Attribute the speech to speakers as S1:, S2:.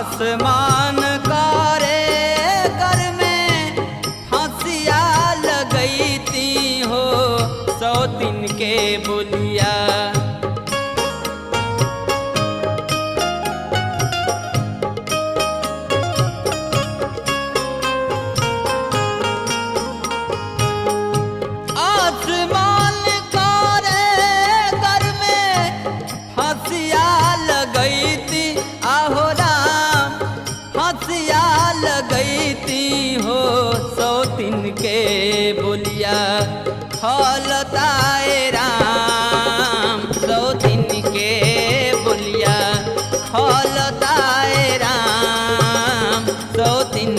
S1: आसमान करे कर में फांसिया लगई थी हो सौतीन के बोलिया। आसमान करे कर में फांसिया लगई थी आहो राम फांसिया लगई थी हो सौतीन के बोलिया। खलताए राम सौतीन के बोलिया खलताए राम सौतीन